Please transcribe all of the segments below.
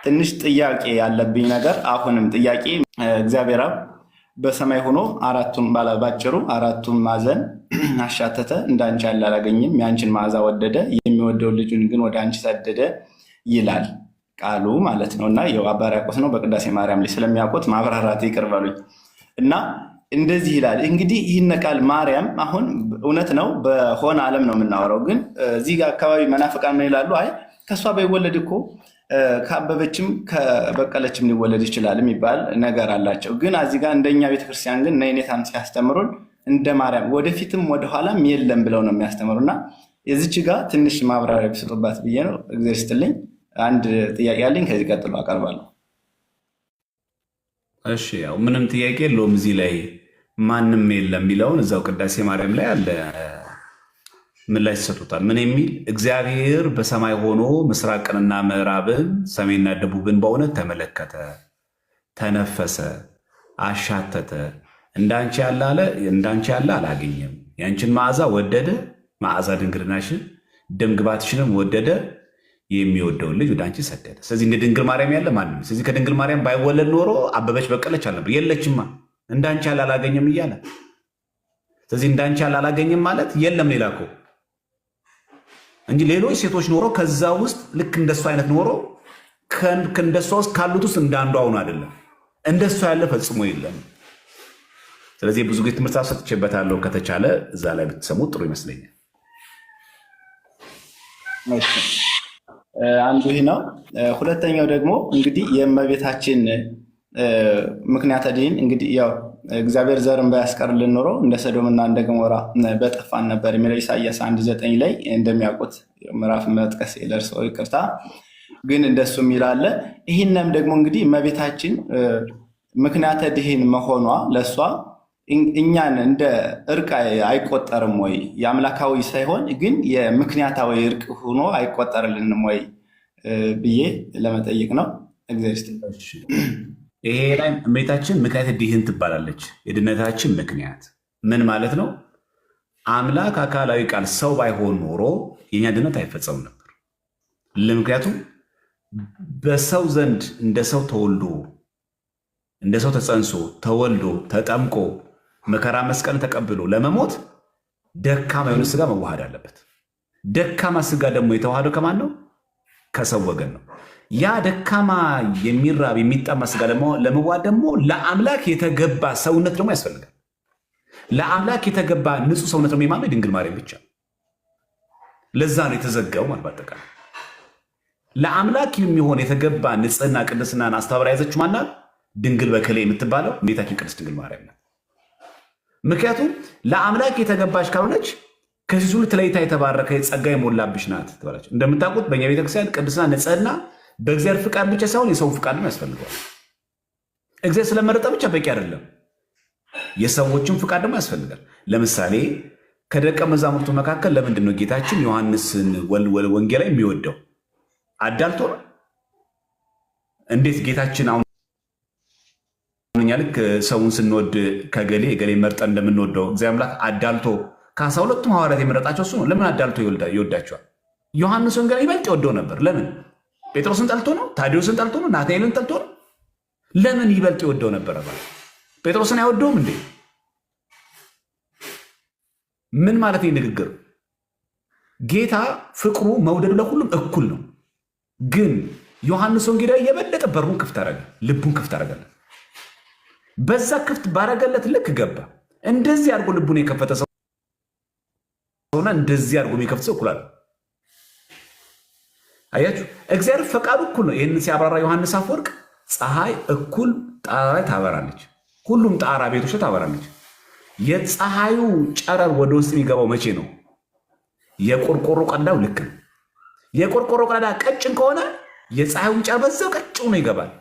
ትንሽ ጥያቄ ያለብኝ ነገር አሁንም ጥያቄ እግዚአብሔር አብ በሰማይ ሆኖ አራቱን ባጭሩ አራቱን ማዕዘን አሻተተ፣ እንዳንቺ ያለ አላገኝም፣ ያንቺን መዓዛ ወደደ፣ የሚወደውን ልጁን ግን ወደ አንቺ ሰደደ ይላል ቃሉ ማለት ነው። እና ይኸው አባ ሕርያቆስ ነው በቅዳሴ ማርያም ላይ ስለሚያውቁት ማብራራት ይቅር በሉኝ። እና እንደዚህ ይላል እንግዲህ ይህን ቃል ማርያም አሁን እውነት ነው በሆነ ዓለም ነው የምናወራው፣ ግን እዚህ አካባቢ መናፍቃን ምን ይላሉ? አይ ከእሷ በይወለድ እኮ ከአበበችም ከበቀለችም ሊወለድ ይችላል የሚባል ነገር አላቸው። ግን እዚህ ጋር እንደኛ ቤተክርስቲያን ግን ነይኔታን ሲያስተምሩን እንደ ማርያም ወደፊትም ወደኋላም የለም ብለው ነው የሚያስተምሩና የዚች ጋር ትንሽ ማብራሪያ ቢሰጡባት ብዬ ነው። እግዚአብሔር ይስጥልኝ። አንድ ጥያቄ አለኝ፣ ከዚህ ቀጥሎ አቀርባለሁ። እሺ፣ ያው ምንም ጥያቄ የለውም። እዚህ ላይ ማንም የለም የሚለውን እዛው ቅዳሴ ማርያም ላይ አለ። ምን ላይ ይሰጡታል? ምን የሚል እግዚአብሔር በሰማይ ሆኖ ምስራቅንና ምዕራብን ሰሜንና ደቡብን በእውነት ተመለከተ፣ ተነፈሰ፣ አሻተተ፣ እንዳንቺ ያለ አላገኘም፣ ያንቺን መዓዛ ወደደ፣ መዓዛ ድንግልናሽን ደምግባትሽንም ወደደ፣ የሚወደውን ልጅ ወደ አንቺ ሰደደ። ስለዚህ እንደ ድንግል ማርያም ያለ ማንም። ስለዚህ ከድንግል ማርያም ባይወለድ ኖሮ አበበች በቀለች አልነበር፣ የለችማ። እንዳንቺ ያለ አላገኘም እያለ ስለዚህ እንዳንቺ ያለ አላገኘም ማለት የለም ሌላ እኮ እንጂ ሌሎች ሴቶች ኖሮ ከዛ ውስጥ ልክ እንደሱ አይነት ኖሮ ከእንደሷ ውስጥ ካሉት ውስጥ እንዳንዱ አሁን አይደለም። እንደሷ ያለ ፈጽሞ የለም። ስለዚህ ብዙ ጊዜ ትምህርት ሰጥቼበታለሁ። ከተቻለ እዛ ላይ ብትሰሙት ጥሩ ይመስለኛል። አንዱ ይህ ነው። ሁለተኛው ደግሞ እንግዲህ የእመቤታችን ምክንያተ ድኅን እንግዲህ ያው እግዚአብሔር ዘርን ባያስቀርልን ኖሮ እንደ ሰዶምና እንደ ገሞራ በጠፋን ነበር የሚለው ኢሳያስ 1:9 ላይ እንደሚያውቁት ምዕራፍ መጥቀስ ለእርስዎ ይቅርታ። ግን እንደሱ ይላል። ይህንም ደግሞ እንግዲህ እመቤታችን ምክንያተ ድኅን መሆኗ ለእሷ እኛን እንደ እርቅ አይቆጠርም ወይ? የአምላካዊ ሳይሆን ግን የምክንያታዊ እርቅ ሆኖ አይቆጠርልንም ወይ ብዬ ለመጠየቅ ነው። እግዚአብሔር ይሄ ላይ እመቤታችን ምክንያተ ድኅን ትባላለች። የድነታችን ምክንያት ምን ማለት ነው? አምላክ አካላዊ ቃል ሰው ባይሆን ኖሮ የኛ ድነት አይፈጸም ነበር። ምክንያቱም በሰው ዘንድ እንደ ሰው ተወልዶ እንደ ሰው ተጸንሶ ተወልዶ ተጠምቆ መከራ መስቀልን ተቀብሎ ለመሞት ደካማ የሆነ ስጋ መዋሃድ አለበት። ደካማ ስጋ ደግሞ የተዋሃደው ከማን ነው? ከሰው ወገን ነው። ያ ደካማ የሚራብ የሚጠማ ስጋ ለመዋሃድ ደግሞ ለአምላክ የተገባ ሰውነት ደግሞ ያስፈልጋል። ለአምላክ የተገባ ንጹህ ሰውነት ደግሞ የማነው? ድንግል ማርያም ብቻ። ለዛ ነው የተዘጋው ማለት በአጠቃላይ ለአምላክ የሚሆን የተገባ ንጽህና ቅድስናን አስተባብራ ያዘችው ማናት? ድንግል በከሌ የምትባለው እመቤታችን ቅድስት ድንግል ማርያም ናት። ምክንያቱም ለአምላክ የተገባች ካልሆነች ከሴት ሁሉ ተለይታ የተባረከ ጸጋ የሞላብሽ ናት ትባላለች። እንደምታውቁት በእኛ ቤተክርስቲያን ቅድስና ንጽህና በእግዚአብሔር ፍቃድ ብቻ ሳይሆን የሰውን ፍቃድ ያስፈልገዋል። እግዚአብሔር ስለመረጠ ብቻ በቂ አይደለም፣ የሰዎችን ፍቃድ ደግሞ ያስፈልጋል። ለምሳሌ ከደቀ መዛሙርቱ መካከል ለምንድን ነው ጌታችን ዮሐንስን ወንጌላዊ የሚወደው? አዳልቶ ነው? እንዴት ጌታችን አሁን እኛ ልክ ሰውን ስንወድ ከገሌ የገሌ መርጠን እንደምንወደው እግዚአብሔር አምላክ አዳልቶ ከ12ቱም ሐዋርያት የመረጣቸው እሱ ነው። ለምን አዳልቶ ይወዳቸዋል? ዮሐንስ ወንጌላዊ ይበልጥ ይወደው ነበር። ለምን? ጴጥሮስን ጠልቶ ነው? ታዲዮስን ጠልቶ ነው? ናትናኤልን ጠልቶ ነው? ለምን ይበልጥ ይወደው ነበረ? ጴጥሮስን አይወደውም እንዴ? ምን ማለት ነው ንግግር? ጌታ ፍቅሩ መውደዱ ለሁሉም እኩል ነው። ግን ዮሐንስ ወንጌላዊ የበለጠ በሩን ክፍት አደረገ፣ ልቡን ክፍት አደረገለት። በዛ ክፍት ባረገለት ልክ ገባ። እንደዚህ አድርጎ ልቡን የከፈተ ሰው ሆነ እንደዚህ አድርጎ የሚከፍት ሰው እኩል አለ። አያችሁ፣ እግዚአብሔር ፈቃዱ እኩል ነው። ይህንን ሲያብራራ ዮሐንስ አፈወርቅ ፀሐይ እኩል ጣራ ላይ ታበራለች፣ ሁሉም ጣራ ቤቶች ላይ ታበራለች። የፀሐዩ ጨረር ወደ ውስጥ የሚገባው መቼ ነው? የቆርቆሮ ቀዳዳው ልክ ነው። የቆርቆሮ ቀዳዳ ቀጭን ከሆነ የፀሐዩን ጨረር በዛው ቀጭኑ ይገባል።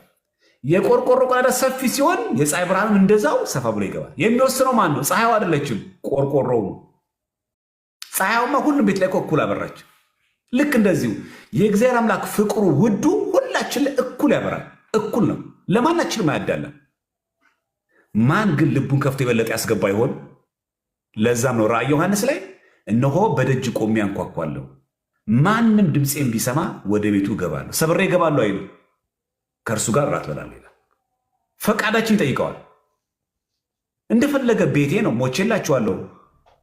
የቆርቆሮ ቀዳዳ ሰፊ ሲሆን የፀሐይ ብርሃንም እንደዛው ሰፋ ብሎ ይገባል። የሚወስነው ማን ነው? ፀሐዩ አይደለችም፣ ቆርቆሮው ነው። ፀሐዩማ ሁሉም ቤት ላይ እኩል አበራች። ልክ እንደዚሁ የእግዚአብሔር አምላክ ፍቅሩ ውዱ ሁላችን ላይ እኩል ያበራል። እኩል ነው፣ ለማናችንም አያዳለም። ማን ግን ልቡን ከፍቶ የበለጠ ያስገባ ይሆን? ለዛም ነው ራእየ ዮሐንስ ላይ እነሆ በደጅ ቆሜ አንኳኳለሁ፣ ማንም ድምፄን ቢሰማ ወደ ቤቱ እገባለሁ፣ ሰብሬ እገባለሁ አይሉ። ከእርሱ ጋር እራት እበላለሁ ይላል። ፈቃዳችን ይጠይቀዋል። እንደፈለገ ቤቴ ነው ሞቼላችኋለሁ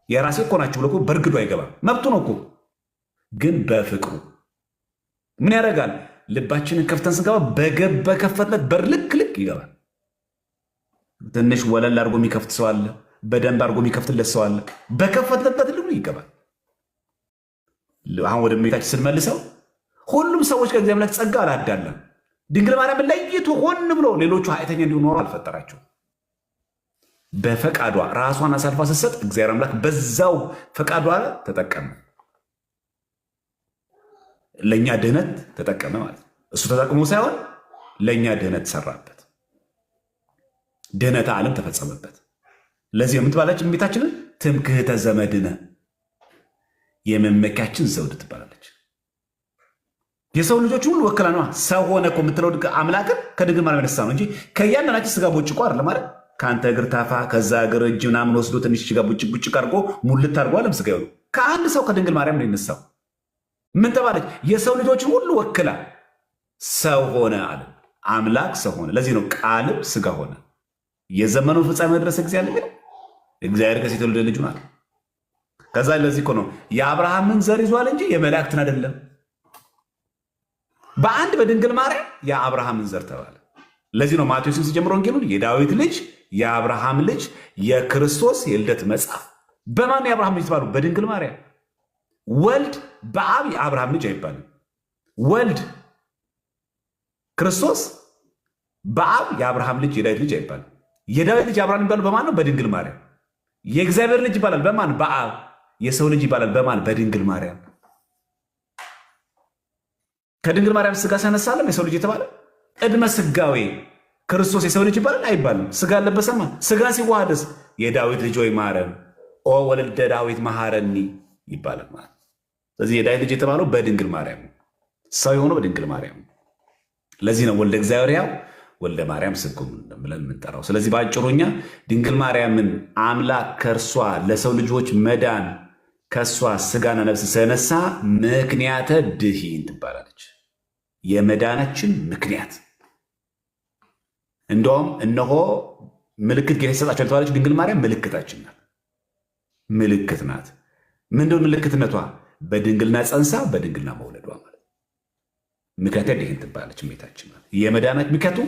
የራሴ እኮ ናቸው ብሎ በእርግዱ አይገባም። መብቱ ነው እኮ። ግን በፍቅሩ ምን ያደርጋል? ልባችንን ከፍተን ስንገባ በከፈትለት በር ልክ ይገባል። ትንሽ ወለል አድርጎ የሚከፍት ሰው አለ። በደንብ አድርጎ የሚከፍትለት ሰው አለ። በከፈትለት ልክ ይገባል። አሁን ወደ እመቤታችን ስንመልሰው ሁሉም ሰዎች ከእግዚአብሔር ጸጋ አላዳለም። ድንግል ማርያምን ለይቶ ሆን ብሎ ሌሎቹ ኃጢአተኛ እንዲሆኑ አልፈጠራቸው። በፈቃዷ ራሷን አሳልፋ ስትሰጥ እግዚአብሔር አምላክ በዛው ፈቃዷ ተጠቀመ። ለእኛ ድህነት ተጠቀመ ማለት ነው። እሱ ተጠቅሞ ሳይሆን ለእኛ ድህነት ሰራበት። ድህነተ ዓለም ተፈጸመበት። ለዚህ የምትባላችን እመቤታችንን ትምክህተ ዘመድነ የመመኪያችን ዘውድ ትባላለች። የሰው ልጆች ሁሉ ወክላ ነዋ። ሰው ሆነ እኮ የምትለው አምላክን ከድንግል ማርያም የተነሳ ነው እንጂ ከእያንዳንዳችን ስጋ ቦጭቆ አይደለም ማለት ከአንተ እግር ታፋ ከዛ እግር እጅ ምናምን ወስዶ ትንሽ ስጋ ቡጭቅ አድርጎ ሙልት አድርጎ አለም ስጋ ይሆኑ ከአንድ ሰው ከድንግል ማርያም ነው የነሳው። ምን ተባለች? የሰው ልጆችን ሁሉ ወክላ ሰው ሆነ አለ። አምላክ ሰው ሆነ። ለዚህ ነው ቃልም ስጋ ሆነ። የዘመኑን ፍጻሜ መድረስ እግዚአብሔር ከሴት የተወለደ ልጁ ናት። ከዛ ለዚህ እኮ ነው የአብርሃምን ዘር ይዟል እንጂ የመላእክትን አይደለም። በአንድ በድንግል ማርያም የአብርሃምን ዘር ተባለ። ለዚህ ነው ማቴዎስን ሲጀምር ወንጌሉን የዳዊት ልጅ የአብርሃም ልጅ የክርስቶስ የልደት መጽሐፍ በማን የአብርሃም ልጅ ተባሉ? በድንግል ማርያም። ወልድ በአብ የአብርሃም ልጅ አይባልም። ወልድ ክርስቶስ በአብ የአብርሃም ልጅ የዳዊት ልጅ አይባልም። የዳዊት ልጅ አብርሃም ይባላል በማን ነው? በድንግል ማርያም። የእግዚአብሔር ልጅ ይባላል በማን? በአብ። የሰው ልጅ ይባላል በማን? በድንግል ማርያም። ከድንግል ማርያም ስጋ ሲያነሳለም የሰው ልጅ የተባለ ቅድመ ስጋዌ ክርስቶስ የሰው ልጅ ይባላል አይባልም? ስጋ አለበሰማ። ስጋ ሲዋሃደስ የዳዊት ልጅ ወይ ማረን፣ ኦ ወለልደ ዳዊት መሐረኒ ይባላል ማለት። ስለዚህ የዳዊት ልጅ የተባለው በድንግል ማርያም፣ ሰው የሆነው በድንግል ማርያም። ለዚህ ነው ወልደ እግዚአብሔር ያው ወልደ ማርያም ስጉም ብለን የምንጠራው። ስለዚህ በአጭሩ እኛ ድንግል ማርያምን አምላክ ከእርሷ ለሰው ልጆች መዳን ከእሷ ስጋና ነፍስ ስለነሳ ምክንያተ ድኂን ትባላለች። የመዳናችን ምክንያት። እንደውም እነሆ ምልክት ጌታ የሰጣቸው የተባለች ድንግል ማርያም ምልክታችን ናት። ምልክት ናት። ምንድን ምልክትነቷ? በድንግልና ጸንሳ በድንግልና መውለዷ ማለት ምክንያት ድኂን ትባላለች እመቤታችን ማለት። የመዳናችን ምክንያቱ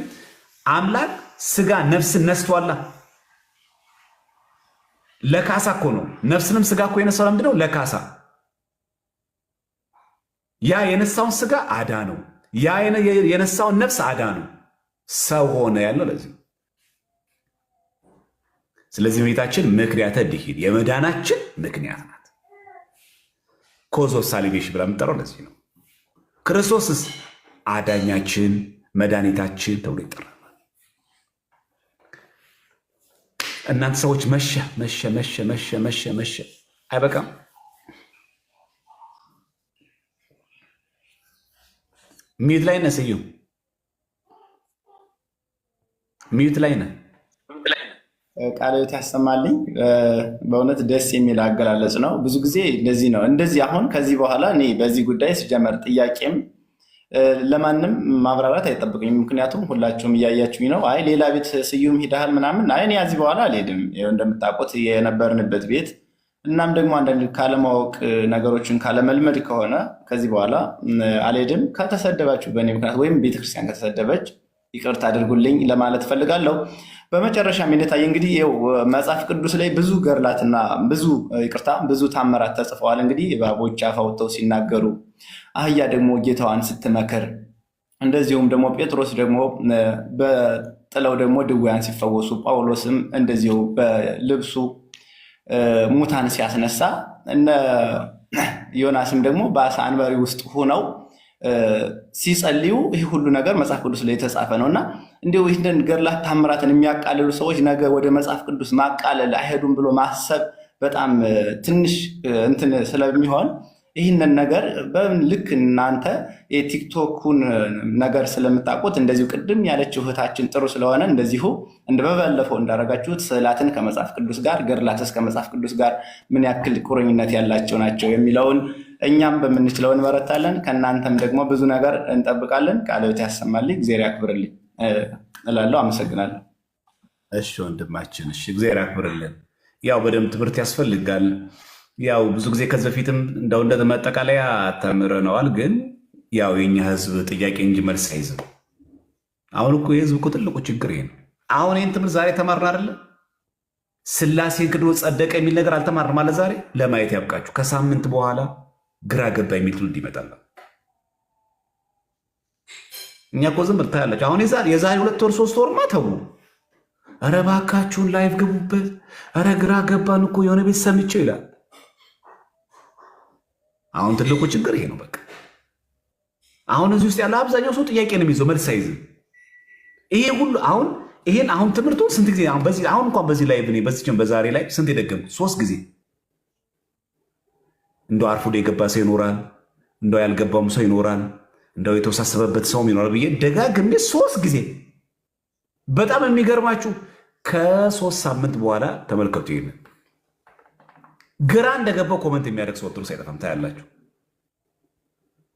አምላክ ስጋ ነፍስን ነስቷላ። ለካሳ እኮ ነው። ነፍስንም ስጋ እኮ የነሳው ለምንድን ነው? ለካሳ። ያ የነሳውን ስጋ አዳ ነው። ያ የነሳውን ነፍስ አዳ ነው። ሰው ሆነ ያለው ለዚህ። ስለዚህ እመቤታችን ምክንያተ ድኂን የመዳናችን ምክንያት ናት። ኮዝ ኦፍ ሳልቬሽን ብላ የምጠራው ለዚህ ነው። ክርስቶስስ አዳኛችን መድኃኒታችን ተብሎ ይጠራል። እናንተ ሰዎች መሸ መሸ መሸ መሸ መሸ መሸ አይበቃም? ሚዩት ላይ ነህ ስዩም፣ ሚዩት ላይ ነህ። ቃለ ሕይወት ያሰማልኝ። በእውነት ደስ የሚል አገላለጽ ነው። ብዙ ጊዜ እንደዚህ ነው። እንደዚህ አሁን ከዚህ በኋላ እኔ በዚህ ጉዳይ ሲጀመር ጥያቄም ለማንም ማብራራት አይጠብቅኝም። ምክንያቱም ሁላችሁም እያያችሁኝ ነው። አይ ሌላ ቤት ስዩም ሂደሃል ምናምን፣ አይ እኔ ከዚህ በኋላ አልሄድም። እንደምታውቁት የነበርንበት ቤት እናም ደግሞ አንዳንድ ካለማወቅ ነገሮችን ካለመልመድ ከሆነ ከዚህ በኋላ አልሄድም። ከተሰደባችሁ በእኔ ምክንያት ወይም ቤተክርስቲያን ከተሰደበች ይቅርታ አድርጉልኝ ለማለት ፈልጋለሁ። በመጨረሻ እንደታየ እንግዲህ መጽሐፍ ቅዱስ ላይ ብዙ ገድላትና ብዙ ታምራት ተጽፈዋል። እንግዲህ እባቦች አፍ አውጥተው ሲናገሩ፣ አህያ ደግሞ ጌታዋን ስትመክር፣ እንደዚሁም ደግሞ ጴጥሮስ ደግሞ በጥለው ደግሞ ድውያን ሲፈወሱ፣ ጳውሎስም እንደዚሁ በልብሱ ሙታን ሲያስነሳ፣ እነ ዮናስም ደግሞ በአሳ አንበሪ ውስጥ ሆነው ሲጸልዩ፣ ይህ ሁሉ ነገር መጽሐፍ ቅዱስ ላይ የተጻፈ ነው እና እንዲሁ ይህንን ገድላት ታምራትን የሚያቃልሉ ሰዎች ነገ ወደ መጽሐፍ ቅዱስ ማቃለል አይሄዱም ብሎ ማሰብ በጣም ትንሽ እንትን ስለሚሆን ይህንን ነገር ልክ እናንተ የቲክቶኩን ነገር ስለምታውቁት እንደዚሁ ቅድም ያለችው እህታችን ጥሩ ስለሆነ እንደዚሁ በባለፈው እንዳደረጋችሁት ስዕላትን ከመጽሐፍ ቅዱስ ጋር ገድላትስ ከመጽሐፍ ቅዱስ ጋር ምን ያክል ቁርኝነት ያላቸው ናቸው የሚለውን እኛም በምንችለው እንበረታለን። ከእናንተም ደግሞ ብዙ ነገር እንጠብቃለን። ቃልዎት ያሰማልኝ፣ እግዚአብሔር ያክብርልኝ እላለሁ። አመሰግናለሁ። እሺ ወንድማችን፣ እሺ እግዚአብሔር ያክብርልን። ያው በደንብ ትምህርት ያስፈልጋል። ያው ብዙ ጊዜ ከዚህ በፊትም እንደ ማጠቃለያ ተምረነዋል። ግን ያው የኛ ህዝብ ጥያቄ እንጂ መልስ አይዝም። አሁን እኮ የህዝብ እኮ ትልቁ ችግር ይሄ ነው። አሁን ይህን ትምህርት ዛሬ ተማርን አይደለ? ስላሴን ክዶ ጸደቀ የሚል ነገር አልተማርንም ማለት ዛሬ ለማየት ያብቃችሁ። ከሳምንት በኋላ ግራ ገባ የሚል ትውልድ ይመጣል። እኛ እኮ ዝም ብለህ ታያላችሁ። አሁን የዛሬ 2 ወር 3 ወርማ ተው፣ ኧረ እባካችሁን ላይቭ ግቡበት፣ ኧረ ግራ ገባን እኮ የሆነ ቤት ሰምቼው ይላል። አሁን ትልቁ ችግር ይሄ ነው። በቃ አሁን እዚህ ውስጥ ያለ አብዛኛው ሰው ጥያቄ ነው የሚይዘው፣ መልስ አይዝም። ይሄ ሁሉ አሁን ትምህርቱ ስንት ጊዜ አሁን እንኳን በዚህ ላይ በዛሬ ላይ ስንት የደገምኩ 3 ጊዜ። እንደው አርፎ የገባ ሰው ይኖራል፣ እንደው ያልገባውም ሰው ይኖራል፣ እንደው የተወሳሰበበት ሰውም ይኖራል ብዬ ደጋግሜ 3 ጊዜ። በጣም የሚገርማችሁ ከ3 ሳምንት በኋላ ተመልከቱ። ይሄንን ግራ እንደገባው ኮመንት የሚያደርግ ሰው ወጥሮ ሳይጠፋም ታያላችሁ።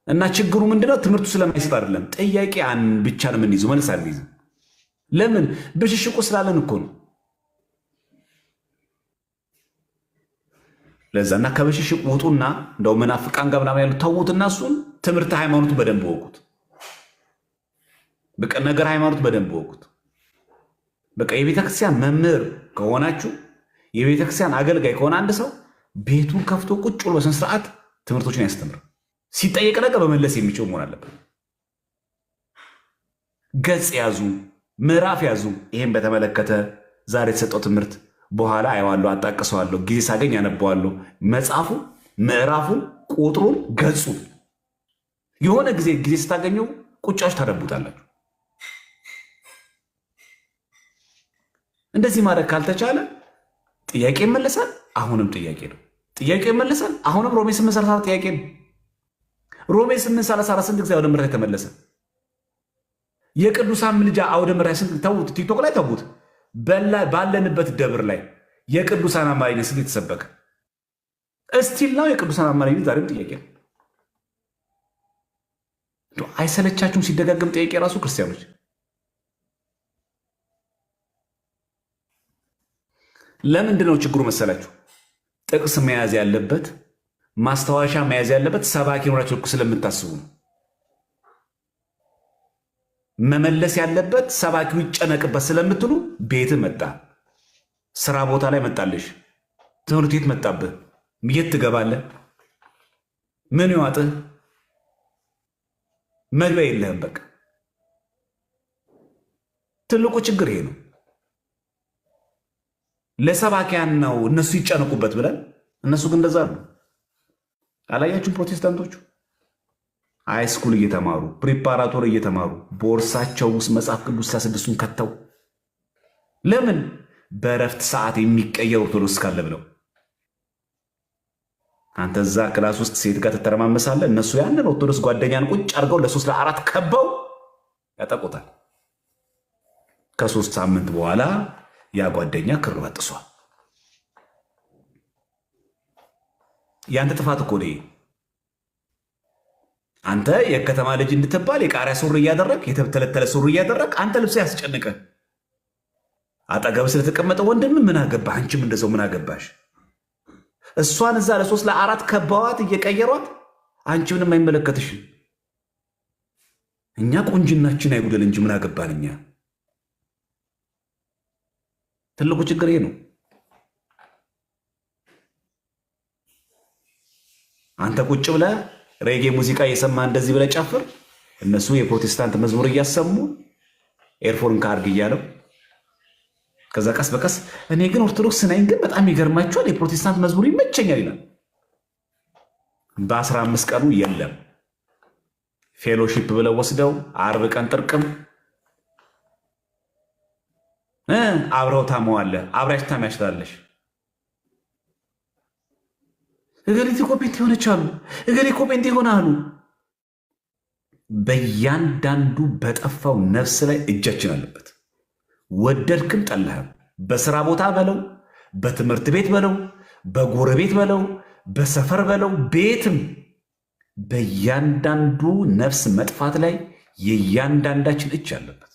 እና ችግሩ ምንድነው? ትምህርቱ ስለማይሰጥ አይደለም። ጥያቄ ብቻ ነው የምንይዘው፣ መልስ አንይዝም። ለምን? ብሽሽቁ ስላለን እኮ ነው። ለዛ እና ከብሽሽቁ ውጡና እንደው መናፍቃን ጋር ምናምን ያሉ ተዉትና እሱን ትምህርት ሃይማኖቱ በደንብ ወቁት። በቃ ነገር ሃይማኖት በደንብ ወቁት። በቃ የቤተክርስቲያን መምህር ከሆናችሁ የቤተክርስቲያን አገልጋይ ከሆነ አንድ ሰው ቤቱን ከፍቶ ቁጭ ብሎ በስነ ስርዓት ትምህርቶችን ያስተምር። ሲጠየቅ ነገር በመለስ የሚችል መሆን አለበት። ገጽ ያዙ፣ ምዕራፍ ያዙ። ይህም በተመለከተ ዛሬ የተሰጠው ትምህርት በኋላ አየዋለሁ፣ አጣቅሰዋለሁ፣ ጊዜ ሳገኝ ያነበዋለሁ። መጽሐፉ፣ ምዕራፉን፣ ቁጥሩን፣ ገጹን የሆነ ጊዜ ስታገኙ ቁጫዎች ታነቡታላችሁ። እንደዚህ ማድረግ ካልተቻለ ጥያቄ ይመለሳል። አሁንም ጥያቄ ነው። ጥያቄ ይመለሳል። አሁንም ሮሜ 8:34 ጥያቄ ነው። ሮሜ 8:34 ስንት ጊዜ አውደ ምሕረት የተመለሰ? የቅዱሳን ምልጃ አውደ ምሕረት ስንት ተውት፣ ቲክቶክ ላይ ተውት። ባለንበት ደብር ላይ የቅዱሳን አማላጅነት ስንት የተሰበከ እስቲል ነው። የቅዱሳን አማላጅነት ዛሬም ጥያቄ ነው። አይሰለቻችሁም? ሲደጋገም ጥያቄ ራሱ ክርስቲያኖች ለምንድን ነው ችግሩ መሰላችሁ? ጥቅስ መያዝ ያለበት ማስታወሻ መያዝ ያለበት ሰባኪ ኖራችሁ ስለምታስቡ ነው። መመለስ ያለበት ሰባኪው ይጨነቅበት ስለምትሉ ቤት መጣ፣ ስራ ቦታ ላይ መጣልሽ፣ ትምህርት ቤት መጣብህ፣ የት ትገባለህ? ምን ይዋጥህ? መግቢያ የለህም። በቃ ትልቁ ችግር ይሄ ነው። ለሰባኪያን ነው እነሱ ይጨነቁበት ብለን፣ እነሱ ግን እንደዛ ነው። አላያችሁም? ፕሮቴስታንቶቹ ሃይስኩል እየተማሩ ፕሪፓራቶሪ እየተማሩ ቦርሳቸው ውስጥ መጽሐፍ ቅዱስ 16ቱን ከተው ለምን? በእረፍት ሰዓት የሚቀየር ኦርቶዶክስ ካለ ብለው። አንተ እዛ ክላስ ውስጥ ሴት ጋር ትተረማመሳለህ። እነሱ ያንን ኦርቶዶክስ ጓደኛን ቁጭ አድርገው ለ3 ለ4 ከበው ያጠቁታል። ከ3 ሳምንት በኋላ ያ ጓደኛ ክር በጥሷል። ያንተ ጥፋት እኮ ነው። አንተ የከተማ ልጅ እንድትባል የቃሪያ ሱሪ እያደረግ የተተለተለ ሱሪ እያደረግ አንተ ልብስ ያስጨንቀ አጠገብ ስለተቀመጠ ወንድም ምን አገባህ? አንቺም እንደዛው ምን አገባሽ? እሷን እዛ ለ3 ለ4 ከባዋት እየቀየሯት አንቺ ምንም አይመለከትሽም። እኛ ቁንጅናችን አይጉደል እንጂ ምን አገባን እኛ። ትልቁ ችግር ይሄ ነው። አንተ ቁጭ ብለህ ሬጌ ሙዚቃ እየሰማ እንደዚህ ብለህ ጨፍር፣ እነሱ የፕሮቴስታንት መዝሙር እያሰሙ ኤርፎን ካርድ እያለው ከዛ ቀስ በቀስ እኔ ግን ኦርቶዶክስ ነኝ ግን በጣም ይገርማችኋል የፕሮቴስታንት መዝሙር ይመቸኛል ይላል። በ15 ቀኑ የለም ፌሎሺፕ ብለው ወስደው 40 ቀን ጥርቅም አብረው ታመዋለህ፣ አብራሽ ታሚያሽላለሽ። እገሊት እኮ ጴንጤ ሆነች አሉ፣ እገሌ እኮ ጴንጤ ሆነ አሉ። በእያንዳንዱ በጠፋው ነፍስ ላይ እጃችን አለበት። ወደድክም ጠላህም፣ በስራ ቦታ በለው፣ በትምህርት ቤት በለው፣ በጎረቤት በለው፣ በሰፈር በለው፣ ቤትም በእያንዳንዱ ነፍስ መጥፋት ላይ የእያንዳንዳችን እጅ አለበት።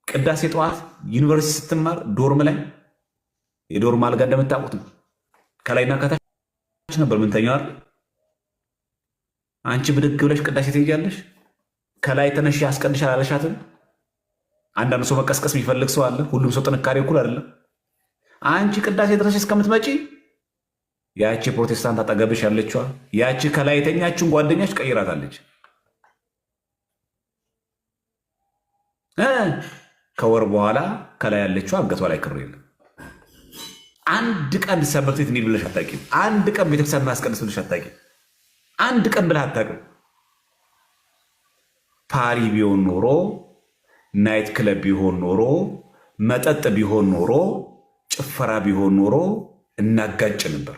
ቅዳሴ ጠዋት ዩኒቨርሲቲ ስትማር ዶርም ላይ የዶርም አልጋ እንደምታውቁት ነው። ከላይና ከታች ነበር ምንተኛው አይደል? አንቺ ብድግ ብለሽ ቅዳሴ ትሄጃለሽ። ከላይ ተነሽ አስቀድሽ አላለሻትም? አንዳንድ ሰው መቀስቀስ የሚፈልግ ሰው አለ። ሁሉም ሰው ጥንካሬ እኩል አይደለም። አንቺ ቅዳሴ ድረስ እስከምትመጪ ያቺ ፕሮቴስታንት አጠገብሽ ያለችዋ ያቺ ከላይ የተኛችን ጓደኛች ቀይራታለች። ከወር በኋላ ከላይ ያለችው አንገቷ ላይ ክር የለም። አንድ ቀን ሰንበት ቤት እንሂድ ብለሽ አታውቂም። አንድ ቀን ቤተክርስቲያን እናስቀድስ ብለሽ አታውቂም። አንድ ቀን ብለህ አታውቅም። ፓሪ ቢሆን ኖሮ፣ ናይት ክለብ ቢሆን ኖሮ፣ መጠጥ ቢሆን ኖሮ፣ ጭፈራ ቢሆን ኖሮ እናጋጭ ነበር።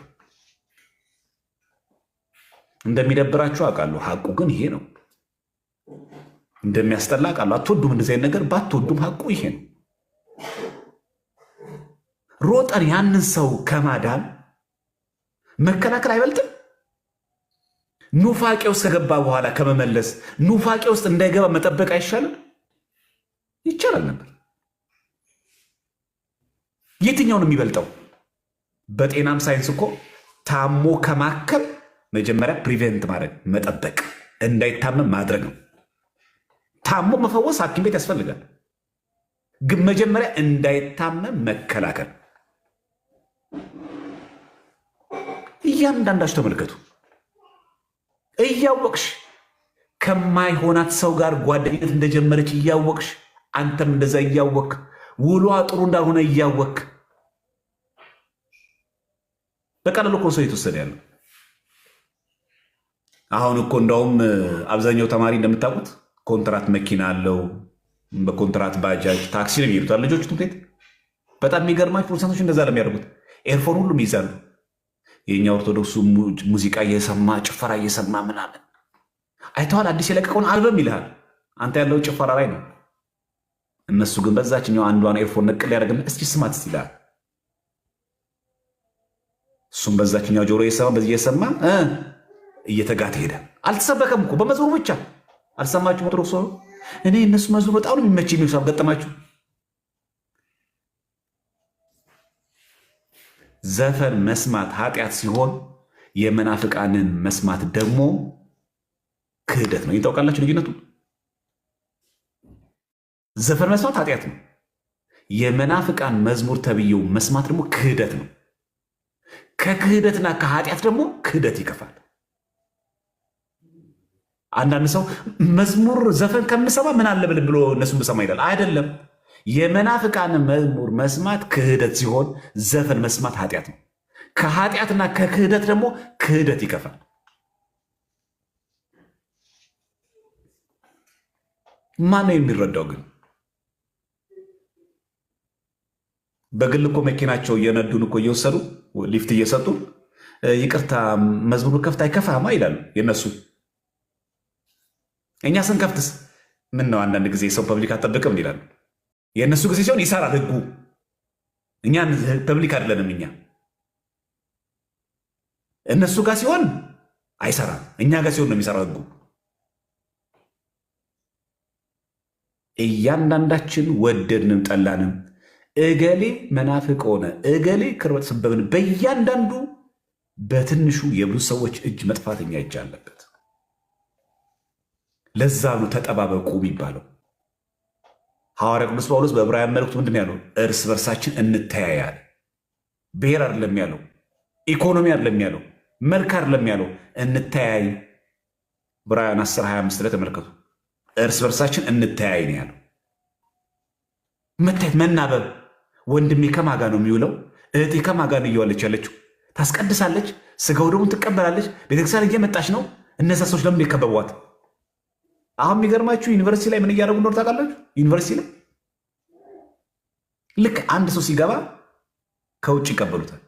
እንደሚደብራችሁ አውቃለሁ። ሀቁ ግን ይሄ ነው። እንደሚያስጠላ አውቃለሁ። አትወዱም እንደዚህ አይነት ነገር። ባትወዱም ሀቁ ይሄ ነው። ሮጠን ያንን ሰው ከማዳን መከላከል አይበልጥም? ኑፋቄ ውስጥ ከገባ በኋላ ከመመለስ ኑፋቄ ውስጥ እንዳይገባ መጠበቅ አይሻልም? ይቻላል ነበር። የትኛውን የሚበልጠው? በጤናም ሳይንስ እኮ ታሞ ከማከም መጀመሪያ ፕሪቬንት ማድረግ መጠበቅ፣ እንዳይታመም ማድረግ ነው። ታሞ መፈወስ ሐኪም ቤት ያስፈልጋል። ግን መጀመሪያ እንዳይታመም መከላከል። እያንዳንዳችሁ ተመልከቱ። እያወቅሽ ከማይሆናት ሰው ጋር ጓደኝነት እንደጀመረች እያወቅሽ አንተም እንደዛ እያወቅ ውሏ ጥሩ እንዳልሆነ እያወቅ በቀላሉ እኮ ሰው የተወሰደ ያለው። አሁን እኮ እንደውም አብዛኛው ተማሪ እንደምታውቁት ኮንትራት መኪና አለው። በኮንትራት ባጃጅ፣ ታክሲ ነው የሚሄዱት ልጆቹ ትምህርት ቤት። በጣም የሚገርማችሁ ፕሮቴስታንቶች እንደዛ ለሚያደርጉት ኤርፎን ሁሉም ይይዛሉ። የእኛ ኦርቶዶክሱ ሙዚቃ እየሰማ ጭፈራ እየሰማ ምናምን አይተዋል። አዲስ የለቀቀውን አልበም ይልሃል። አንተ ያለው ጭፈራ ላይ ነው። እነሱ ግን በዛችኛው አንዷን ኤርፎን ነቅል ያደርግና እስኪ ስማት ይላል። እሱም በዛችኛው ጆሮ እየሰማ በዚህ እየሰማ እየተጋተ ሄደ። አልተሰበከም እኮ በመዝሙር ብቻ። አልሰማችሁ? ኦርቶዶክስ እኔ እነሱ መዝሙር በጣም ነው የሚመች የሚል ሰው ገጠማችሁ? ዘፈን መስማት ኃጢአት ሲሆን የመናፍቃንን መስማት ደግሞ ክህደት ነው። ታውቃላችሁ ልዩነቱ? ዘፈን መስማት ኃጢአት ነው። የመናፍቃን መዝሙር ተብዬው መስማት ደግሞ ክህደት ነው። ከክህደትና ከኃጢአት ደግሞ ክህደት ይከፋል። አንዳንድ ሰው መዝሙር ዘፈን ከምሰማ ምን አለብል ብሎ እነሱን ብሰማ ይላል። አይደለም። የመናፍቃን መዝሙር መስማት ክህደት ሲሆን ዘፈን መስማት ኃጢአት ነው። ከኃጢአትና ከክህደት ደግሞ ክህደት ይከፋል። ማነው የሚረዳው ግን? በግል እኮ መኪናቸው እየነዱን እኮ እየወሰዱ ሊፍት እየሰጡ ይቅርታ መዝሙር ከፍታ አይከፋማ ይላሉ የነሱ። እኛ ስንከፍትስ ምን ነው? አንዳንድ ጊዜ ሰው ፐብሊክ አጠብቅም ይላሉ። የእነሱ ጊዜ ሲሆን ይሰራል ህጉ። እኛ ፐብሊክ አይደለንም። እኛ እነሱ ጋር ሲሆን አይሰራም፣ እኛ ጋር ሲሆን ነው የሚሰራው ህጉ። እያንዳንዳችን ወደድንም ጠላንም እገሌ መናፍቅ ሆነ እገሌ ክርበት ስበብን በእያንዳንዱ በትንሹ የብዙ ሰዎች እጅ መጥፋተኛ እጅ አለበት። ለዛ ነው ተጠባበቁ የሚባለው። ሐዋርያ ቅዱስ ጳውሎስ በዕብራውያን መልእክቱ ምንድን ያለው? እርስ በርሳችን እንተያያል። ብሔር አይደለም ያለው፣ ኢኮኖሚ አይደለም ያለው፣ መልክ አይደለም ያለው፣ እንተያይ። ዕብራውያን 10:25 ላይ ተመልከቱ። እርስ በርሳችን እንተያይ ነው ያለው። መታየት፣ መናበብ። ወንድሜ ከማጋ ነው የሚውለው? እህቴ ከማጋ ነው እየዋለች ያለችው? ታስቀድሳለች፣ ስጋው ደግሞ ትቀበላለች፣ ቤተክርስቲያን እየመጣች ነው። እነዛ ሰዎች ለምን የከበቧት? አሁን የሚገርማችሁ ዩኒቨርሲቲ ላይ ምን እያደረጉ እንደሆነ ታውቃላችሁ? ዩኒቨርሲቲ ላይ ልክ አንድ ሰው ሲገባ ከውጭ ይቀበሉታል።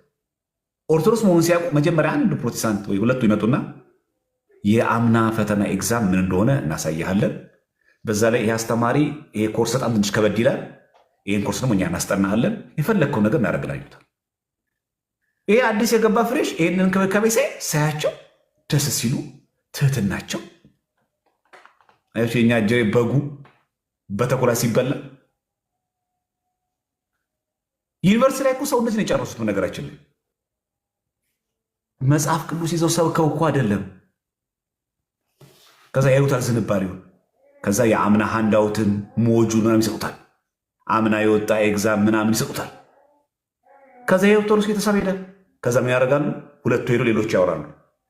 ኦርቶዶክስ መሆኑን ሲያውቁ መጀመሪያ አንድ ፕሮቴስታንት ወይ ሁለቱ ይመጡና የአምና ፈተና ኤግዛም ምን እንደሆነ እናሳይሃለን፣ በዛ ላይ ይህ አስተማሪ ይሄ ኮርስ በጣም ትንሽ ከበድ ይላል፣ ይህን ኮርስ ደግሞ እኛ እናስጠናሃለን፣ የፈለግከው ነገር እናደርግላዩታል። ይሄ አዲስ የገባ ፍሬሽ ይህንን እንክብካቤ ሳያቸው ደስ ሲሉ ትህትናቸው የኛ ጀ በጉ በተኩላ ሲበላ ዩኒቨርሲቲ ላይ እኮ ሰው እንደዚህ ነው የጨረሱት። ነገራችን ላይ መጽሐፍ ቅዱስ ይዘው ሰብከው እኮ አይደለም። ከዛ ያዩታል ዝንባሌውን። ከዛ የአምና ሃንዳውትን ሞጁን ምናምን ይሰጡታል። አምና የወጣ ኤግዛም ምናምን ይሰጡታል። ከዛ የኦርቶዶክስ ቤተሰብ ሄደ። ከዛ ምን ያደርጋሉ? ሁለቱ ሄዶ ሌሎች ያወራሉ።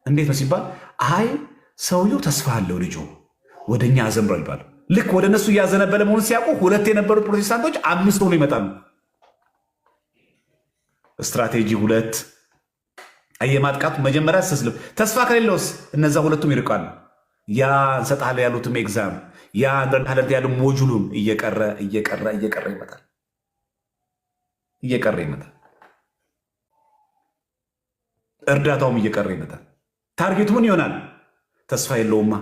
እንዴት ነው ሲባል አይ ሰውየው ተስፋ አለው ልጁ ወደኛ አዘንብሯል ይባላል። ልክ ወደ እነሱ እያዘነበለ መሆኑን ሲያውቁ ሁለት የነበሩት ፕሮቴስታንቶች 5 ሆኖ ይመጣሉ። ስትራቴጂ 2 የማጥቃቱ መጀመሪያ ስስልብ ተስፋ ከሌለውስ እነዛ ሁለቱም ይርቃሉ። ያ እንሰጥሃለን ያሉትም ኤግዛም ያ እንደርካለት ያለው ሞጁሉም እየቀረ ይመጣል። እርዳታውም እየቀረ ይመጣል። ታርጌቱ ምን ይሆናል? ተስፋ የለውማ።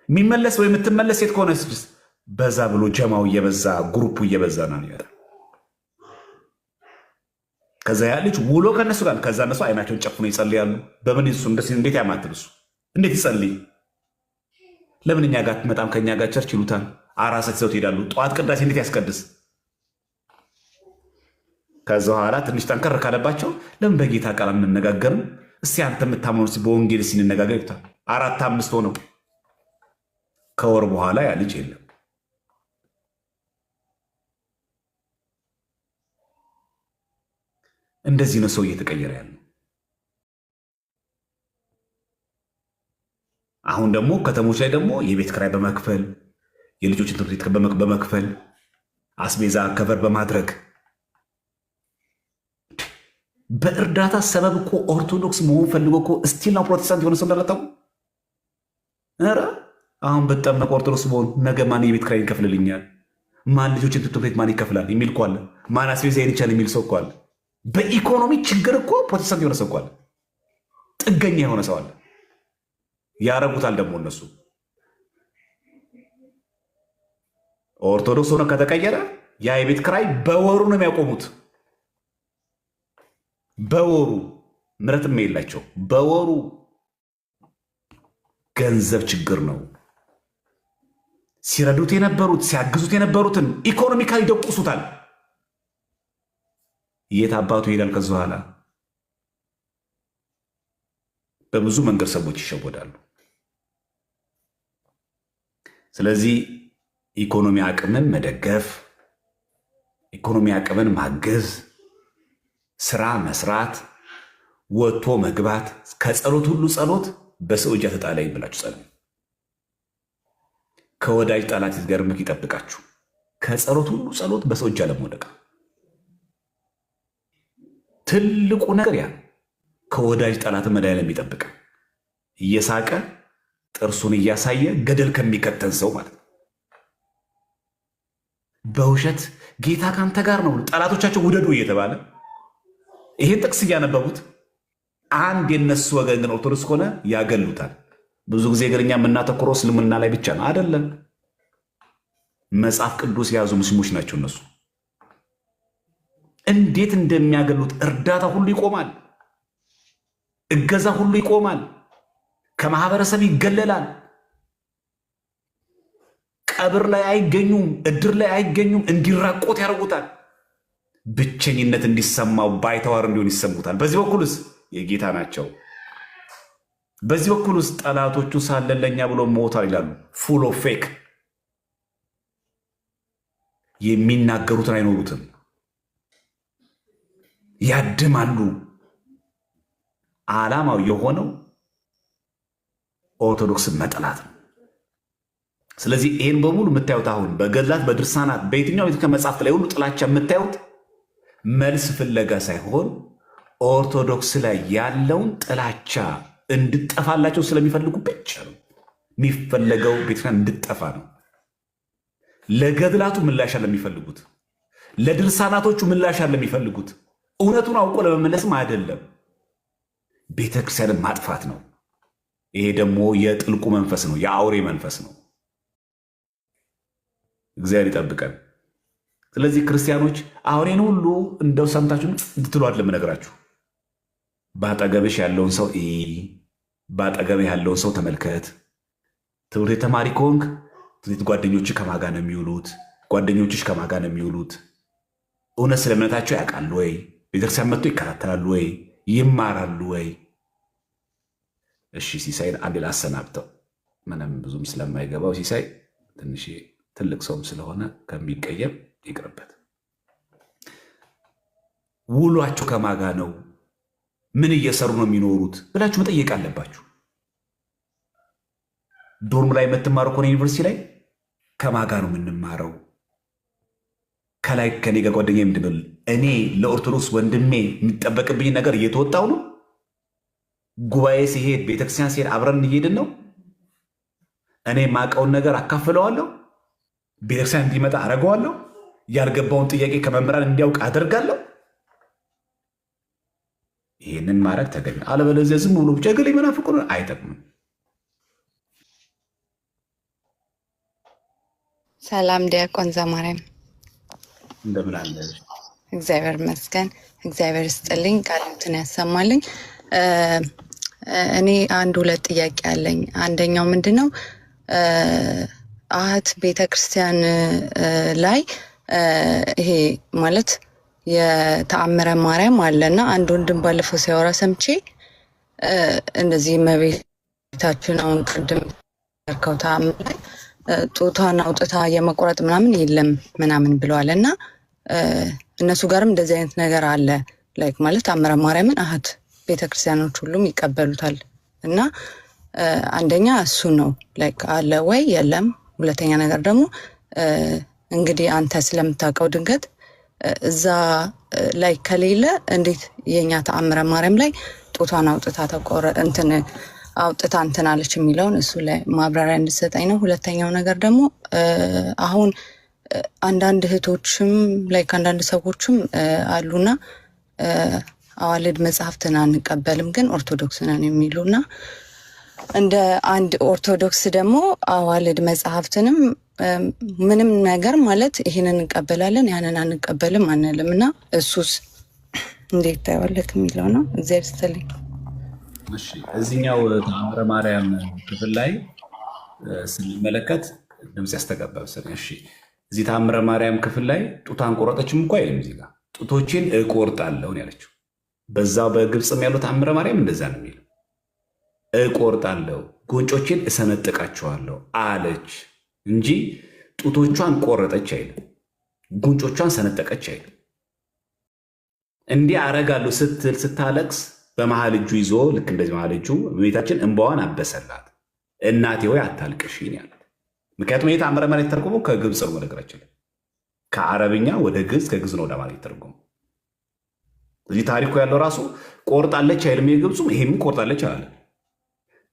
የሚመለስ ወይ የምትመለስ ሴት ከሆነ በዛ ብሎ ጀማው እየበዛ ግሩፑ እየበዛ ነው ይመጣል። ከዛ ያ ልጅ ውሎ ከነሱ ጋር ከዛ እነሱ አይናቸውን ጨፍኖ ይጸልያሉ። በምን እሱ እንዴት ያማትል እሱ እንዴት ይጸልይ? ለምን እኛ ጋር አትመጣም? ከእኛ ጋር ቸርች ይሉታል። አራሰት ይዘው ትሄዳሉ። ጠዋት ቅዳሴ እንዴት ያስቀድስ? ከዛ በኋላ ትንሽ ጠንከር ካለባቸው ለምን በጌታ ቃል አንነጋገርም? እስቲ አንተ የምታምነው በወንጌል ሲንነጋገር ይሉታል። 4-5 ሆነው ከወር በኋላ ያ ልጅ የለም። እንደዚህ ነው ሰው እየተቀየረ ያለው። አሁን ደግሞ ከተሞች ላይ ደግሞ የቤት ክራይ በመክፈል የልጆችን ትምህርት ቤት በመክፈል አስቤዛ ከቨር በማድረግ በእርዳታ ሰበብ እኮ ኦርቶዶክስ መሆን ፈልጎ እኮ እስቲል ነው ፕሮቴስታንት የሆነ ሰው እንዳላጣው። ኧረ አሁን በጠመቅ ኦርቶዶክስ መሆን ነገ ማን የቤት ክራይ ይከፍልልኛል? ማን ልጆችን ትምህርት ቤት ማን ይከፍላል የሚል እኮ አለ። ማን አስቤዛ ይቻል የሚል ሰው እኮ አለ። በኢኮኖሚ ችግር እኮ ፕሮቴስታንት የሆነ ሰው እኮ አለ። ጥገኛ የሆነ ሰው አለ። ያረጉታል ደግሞ እነሱ። ኦርቶዶክስ ሆነ ከተቀየረ ያ የቤት ክራይ በወሩ ነው የሚያቆሙት። በወሩ ምረትም የላቸው። በወሩ ገንዘብ ችግር ነው። ሲረዱት የነበሩት ሲያግዙት የነበሩትን ኢኮኖሚካሊ ይደቁሱታል። የት አባቱ ይሄዳል? ከዚ በኋላ በብዙ መንገድ ሰዎች ይሸወዳሉ። ስለዚህ ኢኮኖሚ አቅምን መደገፍ፣ ኢኮኖሚ አቅምን ማገዝ፣ ስራ መስራት፣ ወጥቶ መግባት፣ ከጸሎት ሁሉ ጸሎት በሰው እጅ ተጣላይ ብላችሁ ጸልዩ። ከወዳጅ ጠላት ይገርምክ ይጠብቃችሁ። ከጸሎት ሁሉ ጸሎት በሰው እጅ አለመውደቅ ትልቁ ነገር ያ ከወዳጅ ጠላት መድኃኒዓለም የሚጠብቅ እየሳቀ ጥርሱን እያሳየ ገደል ከሚከተን ሰው ማለት ነው። በውሸት ጌታ ካንተ ጋር ነው ጠላቶቻቸው ውደዱ እየተባለ ይሄን ጥቅስ እያነበቡት አንድ የነሱ ወገን ግን ኦርቶዶክስ ከሆነ ያገሉታል። ብዙ ጊዜ ግን እኛ የምናተኩረው እስልምና ላይ ብቻ ነው አይደለም። መጽሐፍ ቅዱስ የያዙ ሙስሊሞች ናቸው እነሱ። እንዴት እንደሚያገሉት እርዳታ ሁሉ ይቆማል፣ እገዛ ሁሉ ይቆማል፣ ከማህበረሰብ ይገለላል። ቀብር ላይ አይገኙም፣ እድር ላይ አይገኙም፣ እንዲራቆት ያደርጉታል። ብቸኝነት እንዲሰማው ባይተዋር እንዲሆን ይሰሙታል። በዚህ በኩልስ የጌታ ናቸው። በዚህ በኩልስ ጠላቶቹ ሳለን ለእኛ ብሎ ሞታል ይላሉ። ፉል ኦፍ ፌክ የሚናገሩትን አይኖሩትም፣ ያድማሉ። ዓላማው የሆነው ኦርቶዶክስን መጠላት ነው። ስለዚህ ይህን በሙሉ የምታዩት አሁን በገድላት በድርሳናት በየትኛው ቤተ መጽሐፍት ላይ ሁሉ ጥላቻ የምታዩት መልስ ፍለጋ ሳይሆን ኦርቶዶክስ ላይ ያለውን ጥላቻ እንድጠፋላቸው ስለሚፈልጉ ብቻ ነው። የሚፈለገው ቤተክርስቲያን እንድጠፋ ነው። ለገድላቱ ምላሽ አለ የሚፈልጉት፣ ለድርሳናቶቹ ምላሽ አለ የሚፈልጉት። እውነቱን አውቆ ለመመለስም አይደለም፣ ቤተክርስቲያንን ማጥፋት ነው። ይሄ ደግሞ የጥልቁ መንፈስ ነው፣ የአውሬ መንፈስ ነው። እግዚአብሔር ይጠብቀን። ስለዚህ ክርስቲያኖች አሁን ይህን ሁሉ እንደው ሰምታችሁን እንድትሉ አይደለም እነግራችሁ። በአጠገብሽ ያለውን ሰው በአጠገብህ ያለውን ሰው ተመልከት። ትምህርት ቤት ተማሪ ከሆንክ ትምህርት ጓደኞች ከማጋ ነው የሚውሉት? ጓደኞችሽ ከማጋ ነው የሚውሉት? እውነት ስለ እምነታቸው ያውቃሉ ወይ? ቤተክርስቲያን መጥቶ ይከታተላሉ ወይ? ይማራሉ ወይ? እሺ ሲሳይን አንዴ ላሰናብተው፣ ምንም ብዙም ስለማይገባው ሲሳይ ትንሽ ትልቅ ሰውም ስለሆነ ከሚቀየም ይቅርበት። ውሏቸው ከማጋ ነው? ምን እየሰሩ ነው የሚኖሩት ብላችሁ መጠየቅ አለባችሁ። ዶርም ላይ የምትማሩ ከሆነ ዩኒቨርሲቲ ላይ ከማጋ ነው የምንማረው? ከላይ ከኔ ጋር ጓደኛ የምንድብል እኔ ለኦርቶዶክስ ወንድሜ የሚጠበቅብኝ ነገር እየተወጣው ነው። ጉባኤ ሲሄድ ቤተክርስቲያን ሲሄድ አብረን እየሄድን ነው። እኔ የማውቀውን ነገር አካፍለዋለሁ። ቤተክርስቲያን እንዲመጣ አደርገዋለሁ። ያልገባውን ጥያቄ ከመምህራን እንዲያውቅ አደርጋለሁ። ይህንን ማድረግ ተገቢ። አለበለዚያ ዝም ብሎ ብቻ ገሌ መናፍቅ አይጠቅምም። ሰላም ዲያቆን ዘማርያም እንደምን አለ? እግዚአብሔር ይመስገን። እግዚአብሔር ይስጥልኝ፣ ቃሉን ያሰማልኝ። እኔ አንድ ሁለት ጥያቄ አለኝ። አንደኛው ምንድነው አህት ቤተክርስቲያን ላይ ይሄ ማለት የተአምረ ማርያም አለና አንድ ወንድም ባለፈው ሲያወራ ሰምቼ እንደዚህ መቤታችን አሁን ቅድም ያልከው ተአምር ላይ ጡቷን አውጥታ የመቆረጥ ምናምን የለም ምናምን ብለዋል እና እነሱ ጋርም እንደዚህ አይነት ነገር አለ ላይክ ማለት ተአምረ ማርያምን አህት ቤተክርስቲያኖች ሁሉም ይቀበሉታል እና አንደኛ እሱ ነው ላይክ አለ ወይ የለም። ሁለተኛ ነገር ደግሞ እንግዲህ አንተ ስለምታውቀው ድንገት እዛ ላይ ከሌለ እንዴት የኛ ተአምረ ማርያም ላይ ጡቷን አውጥታ አውጥታ እንትን አለች የሚለውን እሱ ላይ ማብራሪያ እንድትሰጠኝ ነው። ሁለተኛው ነገር ደግሞ አሁን አንዳንድ እህቶችም ላይክ አንዳንድ ሰዎችም አሉና አዋልድ መጽሐፍትን አንቀበልም ግን ኦርቶዶክስ ነን የሚሉና እንደ አንድ ኦርቶዶክስ ደግሞ አዋልድ መጽሐፍትንም ምንም ነገር ማለት ይሄንን እንቀበላለን ያንን አንቀበልም አንልም እና እሱስ እንዴት ታያለህ የሚለው ነው። እግዚአብሔር ይስጥልኝ። እሺ እዚህኛው ተአምረ ማርያም ክፍል ላይ ስንመለከት ድምፅ ያስተጋባ መሰለኝ። እሺ እዚህ ተአምረ ማርያም ክፍል ላይ ጡቷን ቆረጠችም እኮ አይልም። እዚህ ጋር ጡቶችን እቆርጣለሁ ነው ያለችው። በዛው በግብፅም ያለው ተአምረ ማርያም እንደዛ ነው የሚለው። እቆርጣለሁ ጉንጮችን እሰነጥቃቸዋለሁ አለች እንጂ ጡቶቿን ቆረጠች አይልም። ጉንጮቿን ሰነጠቀች አይልም። እንዲህ አረጋለሁ ስትል ስታለቅስ በመሃል እጁ ይዞ ልክ እንደዚህ መሃል እጁ ቤታችን እንባዋን አበሰላት። እናቴ ወይ አታልቅሽ ያላት። ምክንያቱም ይህ ተአምረ ማርያም የተተረጎመው ከግብፅ ነው። ነገራችን ከአረብኛ ወደ ግዕዝ ከግዕዝ ነው ወደ አማርኛ የተተረጎመው። እዚህ ታሪኩ ያለው ራሱ ቆርጣለች አይልም። የግብፁም ይሄም ቆርጣለች አለ።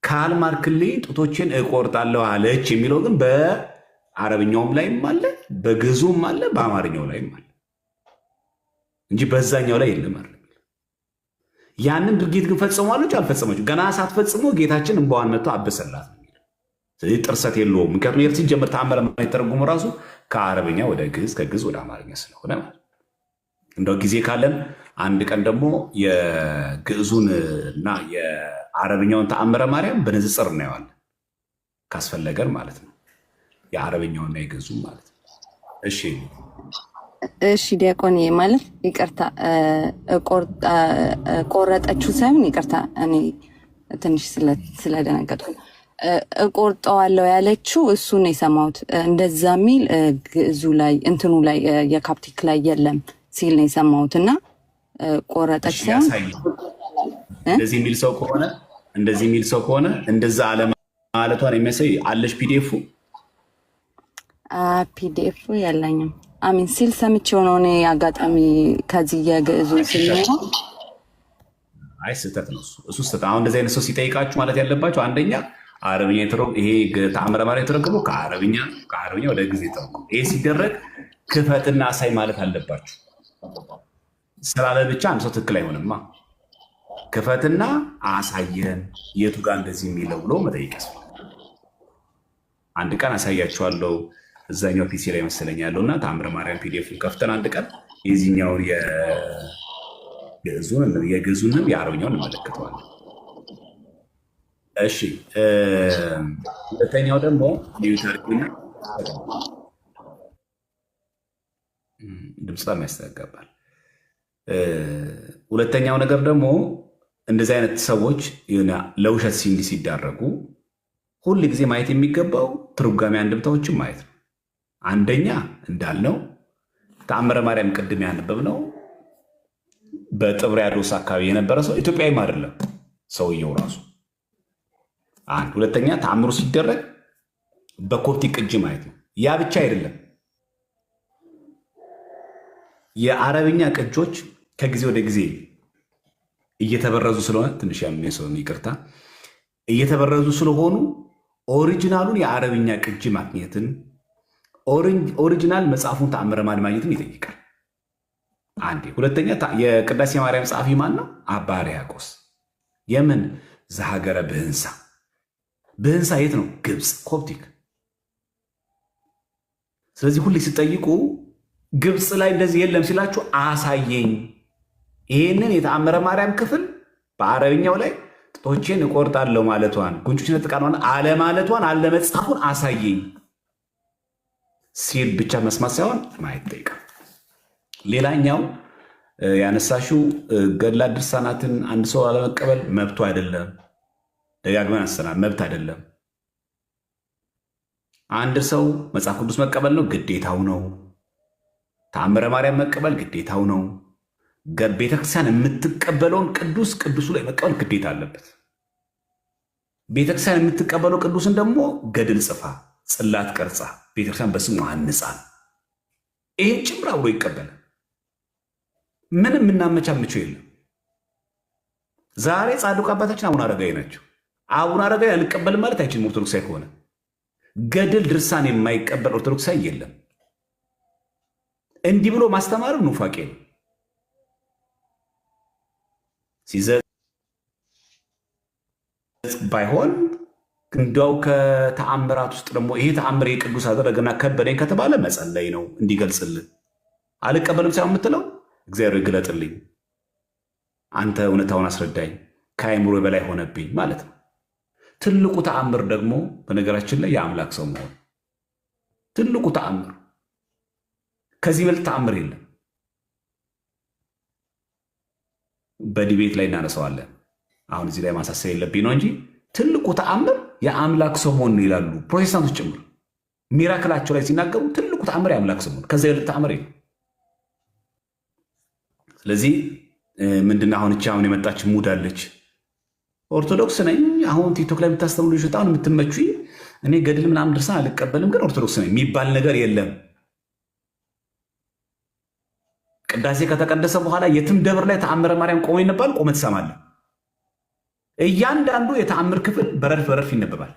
ካልማርክልኝ ጡቶችን እቆርጣለሁ አለች የሚለው ግን በአረብኛውም ላይም አለ፣ በግዕዙም አለ፣ በአማርኛው ላይም አለ እንጂ በዛኛው ላይ የለም አይደል። ያንን ድርጊት ግን ፈጽሟለች አልፈጸመችም? ገና ሳትፈጽሞ ጌታችን እንባዋን መጥቶ አበሰላት ነው የሚለው። ስለዚህ ጥርሰት የለውም። ምክንያቱም የእርስ ሲጀምር ተአምረ ማርያም የተረጎመው ራሱ ከአረብኛ ወደ ግዕዝ ከግዕዝ ወደ አማርኛ ስለሆነ ማለት እንደው ጊዜ ካለን አንድ ቀን ደግሞ የግዕዙን እና የአረብኛውን ተአምረ ማርያም በንጽጽር እናየዋለን ካስፈለገን ማለት ነው። የአረብኛውና የግዕዙን ማለት ነው። እሺ ዲያቆን ማለት ይቅርታ ቆረጠችው ሳይሆን ይቅርታ እኔ ትንሽ ስለደነገጥኩ እቆርጠዋለሁ ያለችው እሱን የሰማሁት እንደዛ የሚል ግዕዙ ላይ እንትኑ ላይ የካፕቲክ ላይ የለም ሲል ነው የሰማሁት እና ቆረጠች ሳይሆን እንደዚህ የሚል ሰው ከሆነ እንደዛ አለማለቷን የሚያሳይ አለሽ ፒዲኤፉ ፒዲኤፉ የለኝም አሚን ሲል ሰምቼው ነው እኔ አጋጣሚ ከዚህ የግዕዙ ሲልነው አይ ስህተት ነው እሱ ስህተት። አሁን እንደዚህ አይነት ሰው ሲጠይቃችሁ ማለት ያለባቸው አንደኛ አረብኛ ይሄ ተአምረ ማርያም የተረጎመው ከአረብኛ ወደ ግዕዝ የተረጎመው ይሄ ሲደረግ ክፈትና አሳይ ማለት አለባችሁ። ስላለ ብቻ አንድ ሰው ትክክል አይሆንማ። ክፈትና አሳየን የቱ ጋር እንደዚህ የሚለው ብሎ መጠየቅ ያስፈልጋል። አንድ ቀን አሳያችኋለሁ እዛኛው ፒሲ ላይ መሰለኝ ያለውና ተአምረ ማርያም ፒዲኤፍ ከፍተን አንድ ቀን የዚህኛውን የግዕዙንም የአረብኛውን እንመለከተዋለን። እሺ ሁለተኛው ደግሞ ኒውተርና ድምፅ በጣም ያስተጋባል። ሁለተኛው ነገር ደግሞ እንደዚህ አይነት ሰዎች ለውሸት ሲዳረጉ ሁል ጊዜ ማየት የሚገባው ትርጓሜ አንድምታዎችን ማየት ነው። አንደኛ እንዳልነው ተአምረ ማርያም ቅድም ያነበብነው በጥብርያዶስ አካባቢ የነበረ ሰው ኢትዮጵያዊም አይደለም ሰውየው ራሱ አንድ። ሁለተኛ ተአምሩ ሲደረግ በኮፕቲክ ቅጂ ማየት ነው። ያ ብቻ አይደለም፣ የአረብኛ ቅጆች ከጊዜ ወደ ጊዜ እየተበረዙ ስለሆነ ትንሽ ያምኔሰውን ይቅርታ፣ እየተበረዙ ስለሆኑ ኦሪጂናሉን የአረብኛ ቅጂ ማግኘትን ኦሪጂናል መጽሐፉን ተአምረ ማርያም ማግኘትን ይጠይቃል። አንዴ። ሁለተኛ የቅዳሴ ማርያም ጸሐፊ ማን ነው? አባ ሕርያቆስ። የምን ዘሀገረ ብህንሳ። ብህንሳ የት ነው? ግብፅ፣ ኮፕቲክ። ስለዚህ ሁሌ ሲጠይቁ ግብፅ ላይ እንደዚህ የለም ሲላችሁ አሳየኝ። ይህንን የተአምረ ማርያም ክፍል በአረብኛው ላይ ጡቶቼን እቆርጣለሁ ማለቷን፣ ጉንጮችን እጥቃለሁ አለማለቷን፣ አለመጻፉን አሳየኝ ሲል ብቻ መስማት ሳይሆን ማየት ጠይቃል። ሌላኛው ያነሳሽው ገድላት ድርሳናትን አንድ ሰው አለመቀበል መብቱ አይደለም። ደጋግመን አንስተናል፣ መብት አይደለም። አንድ ሰው መጽሐፍ ቅዱስ መቀበል ነው ግዴታው ነው። ተአምረ ማርያም መቀበል ግዴታው ነው። ቤተክርስቲያን የምትቀበለውን ቅዱሱ ላይ መቀበል ግዴታ አለበት። ቤተክርስቲያን የምትቀበለው ቅዱስን ደግሞ ገድል ጽፋ ጽላት ቀርጻ ቤተክርስቲያን በስሙ አንጻ ይህን ጭምር አብሮ ይቀበላል። ምንም የምናመቻምቸው የለም። ዛሬ ጻድቁ አባታችን አቡነ አረጋዊ ናቸው። አቡነ አረጋዊ አልቀበልም ማለት አይችልም። ኦርቶዶክሳዊ ከሆነ ገድል ድርሳን የማይቀበል ኦርቶዶክሳዊ የለም። እንዲህ ብሎ ማስተማር ኑፋቄ ነው። ሲዘት ባይሆን እንዲያው ከተአምራት ውስጥ ደግሞ ይሄ ተአምር የቅዱስ አደረገና ከበደኝ ከተባለ መጸለይ ነው እንዲገልጽልን። አልቀበልም ሳይሆን የምትለው እግዚአብሔር ይግለጥልኝ፣ አንተ እውነታውን አስረዳኝ፣ ከአይምሮ በላይ ሆነብኝ ማለት ነው። ትልቁ ተአምር ደግሞ በነገራችን ላይ የአምላክ ሰው መሆን ትልቁ ተአምር። ከዚህ በልጥ ተአምር የለም። በዲቤት ላይ እናነሳዋለን። አሁን እዚህ ላይ ማሳሰብ የለብኝ ነው እንጂ ትልቁ ተአምር የአምላክ ሰው መሆን ይላሉ ፕሮቴስታንቶች ጭምር። ሚራክላቸው ላይ ሲናገሩ ትልቁ ተአምር የአምላክ ሰው መሆን፣ ከዚያ የበለጠ ተአምር የለም። ስለዚህ ምንድነው አሁን የመጣች ሙድ አለች። ኦርቶዶክስ ነኝ አሁን ቲክቶክ ላይ የምታስተምሩ ልጆች በጣም የምትመቹኝ፣ እኔ ገድል ምናምን ድርሳን አልቀበልም ግን ኦርቶዶክስ ነኝ የሚባል ነገር የለም። ቅዳሴ ከተቀደሰ በኋላ የትም ደብር ላይ ተአምረ ማርያም ቆሞ ይነባል። ቆመ ትሰማለህ። እያንዳንዱ የተአምር ክፍል በረድፍ በረድፍ ይነበባል።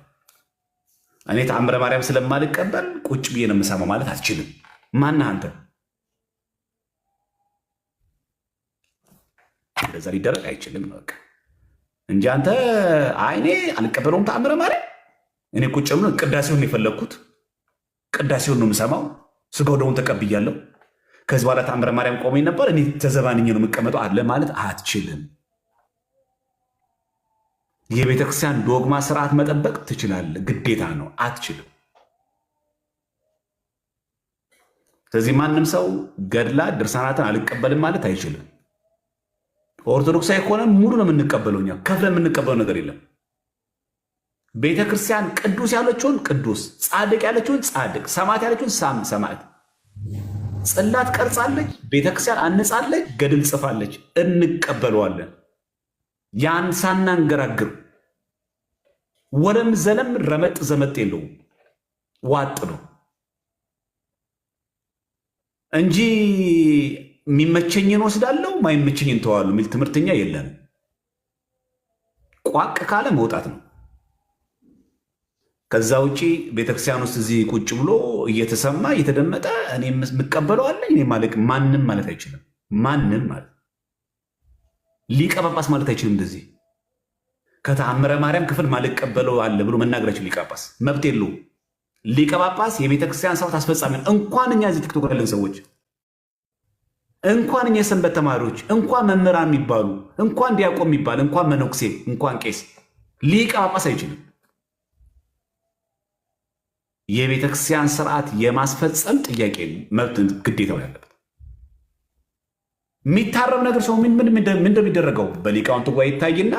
እኔ ተአምረ ማርያም ስለማልቀበል ቁጭ ብዬ ነው የምሰማው ማለት አትችልም። ማነህ አንተ? እንደዛ ሊደረግ አይችልም ነው እንጂ አንተ እኔ አልቀበለውም ተአምረ ማርያም፣ እኔ ቁጭ ብሎ ቅዳሴውን የፈለግኩት ቅዳሴውን ነው የምሰማው፣ ስጋው ደሙን ተቀብያለሁ፣ ከዚህ በኋላ ተአምረ ማርያም ቆመኝ ነበር እኔ ተዘባንኝ ነው የምቀመጠው አለ ማለት አትችልም። የቤተክርስቲያን ዶግማ ስርዓት መጠበቅ ትችላለህ፣ ግዴታ ነው። አትችልም። ስለዚህ ማንም ሰው ገድላት ድርሳናትን አልቀበልም ማለት አይችልም። ኦርቶዶክሳዊ ከሆነ ሙሉ ነው የምንቀበለው። እኛ ከፍለን የምንቀበለው ነገር የለም። ቤተክርስቲያን ቅዱስ ያለችውን ቅዱስ፣ ጻድቅ ያለችውን ጻድቅ፣ ሰማዕት ያለችውን ሰማዕት፣ ጽላት ቀርጻለች፣ ቤተክርስቲያን አንጻለች፣ ገድል ጽፋለች፣ እንቀበለዋለን። ያን ሳናንገራግር ወለም ዘለም ረመጥ ዘመጥ የለውም፣ ዋጥ ነው እንጂ የሚመቸኝን ወስዳለሁ ማይመቸኝን ተዋሉ የሚል ትምህርተኛ የለም። ቋቅ ካለ መውጣት ነው። ከዛ ውጪ ቤተክርስቲያን ውስጥ እዚህ ቁጭ ብሎ እየተሰማ እየተደመጠ እኔ የምቀበለው አለኝ እኔ ማለት ማንም ማለት አይችልም። ማንም ማለት ሊቀ ጳጳስ ማለት አይችልም። እንደዚህ ከተአምረ ማርያም ክፍል ማልቀበለው አለ ብሎ መናገር አይችልም። ሊቀ ጳጳስ መብት የለውም። ሊቀ ጳጳስ የቤተክርስቲያን ስርዓት አስፈጻሚ እንኳን እኛ እዚህ ቲክቶክ ያለን ሰዎች እንኳን እኛ የሰንበት ተማሪዎች እንኳን መምህራን የሚባሉ እንኳን ዲያቆን የሚባል እንኳን መነኩሴ እንኳን ቄስ ሊቀ ጳጳስ አይችልም። የቤተክርስቲያን ስርዓት የማስፈጸም ጥያቄ መብት ግዴታው ያለበት የሚታረም ነገር ሰው ምን እንደሚደረገው በሊቃውንት ጉባኤ ይታይና